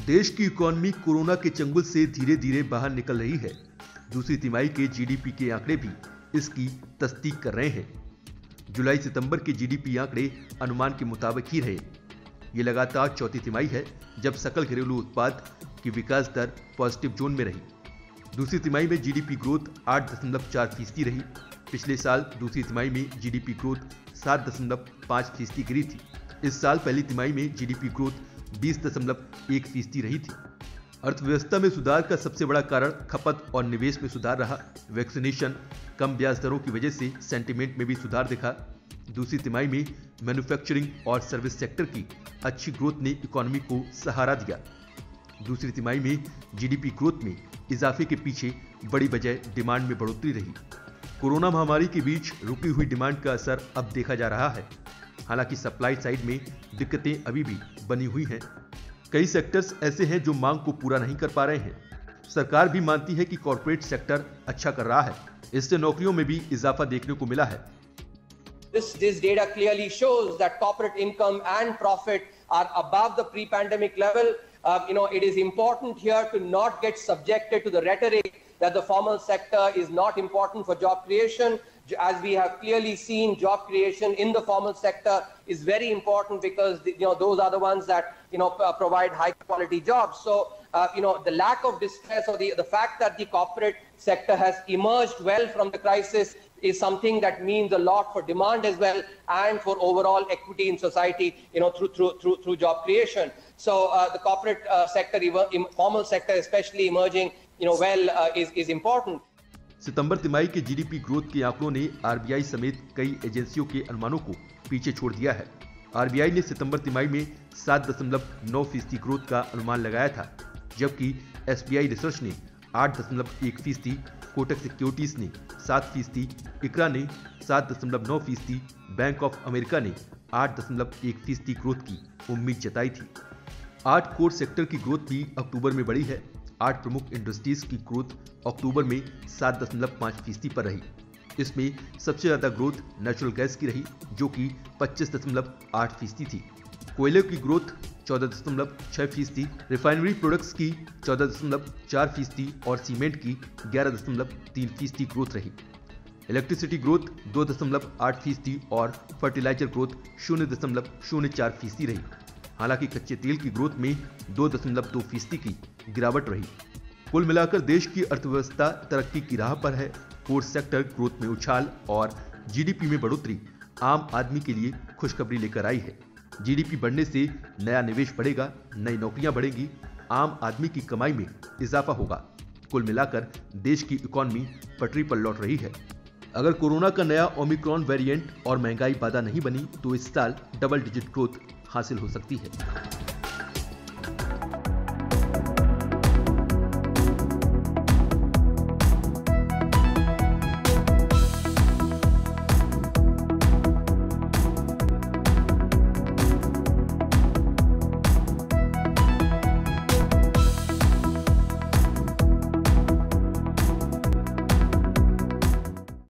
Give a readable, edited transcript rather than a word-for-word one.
देश की economy corona के चंगुल से धीरे धीरे बाहर निकल रही है। दूसरी तिमाही के जीडीपी के आंकड़े भी इसकी तस्दीक कर रहे हैं। जुलाई सितंबर के जीडीपी आंकड़े अनुमान के मुताबिक ही रहे। ये लगातार चौथी तिमाही है जब सकल घरेलू उत्पाद की विकास दर पॉजिटिव जोन में रही। दूसरी तिमाही में जीडीपी ग्रोथ 8.4% रही। पिछले साल दूसरी तिमाही में जीडीपी ग्रोथ 7.5% गिरी थी। इस साल पहली तिमाही में जीडीपी ग्रोथ 20.1% रही थी। अर्थव्यवस्था में सुधार का सबसे बड़ा कारण खपत और निवेश में सुधार रहा। वैक्सीनेशन, कम ब्याज दरों की वजह से सेंटीमेंट में भी सुधार दिखा। दूसरी तिमाही में मैन्युफैक्चरिंग और सर्विस सेक्टर की अच्छी ग्रोथ ने इकोनॉमी को सहारा दिया। दूसरी तिमाही में जीडीपी ग्रोथ में इजाफे के पीछे बड़ी वजह डिमांड में बढ़ोतरी रही। कोरोना महामारी के बीच रुकी हुई डिमांड का असर अब देखा जा रहा है। हालांकि सप्लाई साइड में दिक्कतें अभी भी बनी हुई हैं। कई सेक्टर्स ऐसे हैं जो मांग को पूरा नहीं कर पा रहे हैं। सरकार भी मानती है कि कॉर्पोरेट सेक्टर अच्छा कर रहा है। इससे नौकरियों में भी इजाफा देखने को मिला है। This data clearly shows that corporate income and profit are above the pre-pandemic level. It is important here to not get subjected to the rhetoric that the formal sector is not important for job creation. As we have clearly seen, job creation in the formal sector is very important because those are the ones that provide high quality jobs. So the lack of distress or the fact that the corporate sector has emerged well from the crisis is something that means a lot for demand as well and for overall equity in society through job creation. So the corporate sector, formal sector especially emerging is important. सितंबर तिमाही के GDP growth के आंकड़ों ने RBI समेत कई एजेंसियों के अनुमानों को पीछे छोड़ दिया है। आरबीआई ने सितंबर तिमाही में 7.9% ग्रोथ का अनुमान लगाया था, जबकि एसबीआई रिसर्च ने 8.1%, कोटक सिक्योरिटीज ने 7%, इकरा ने 7.9%, बैंक ऑफ अमेरिका ने 8.1% ग्रोथ की उम्मीद जताई थी। 8 कोर सेक्टर की ग्रोथ भी अक्टूबर में बढ़ी है। 8 प्रमुख इंडस्ट्रीज की ग्रोथ अक्टूबर में 7.5% पर रही। इसमें सबसे ज्यादा ग्रोथ नेचुरल गैस की रही, जो कि 25.8% थी। कोयले की ग्रोथ 14.6%, रिफाइनरी प्रोडक्ट्स की 14.4% और सीमेंट की 11.3% ग्रोथ रही। इलेक्ट्रिसिटी ग्रोथ 2.8% और फर्टिलाइजर ग्रोथ 0.04% रही। हालांकि कच्चे तेल की ग्रोथ में 2.2% की गिरावट रही। कुल मिलाकर देश की अर्थव्यवस्था तरक्की की राह पर है। कोर सेक्टर ग्रोथ में उछाल और जीडीपी में बढ़ोतरी आम आदमी के लिए खुशखबरी लेकर आई है। जीडीपी बढ़ने से नया निवेश बढ़ेगा, नई नौकरियां बढ़ेंगी, आम आदमी की कमाई में इजाफा होगा। कुल मिलाकर देश की इकोनॉमी पटरी पर लौट रही है। अगर कोरोना का नया ओमिक्रॉन वेरिएंट और महंगाई बाधा नहीं बनी तो इस साल डबल डिजिट ग्रोथ हासिल हो सकती है।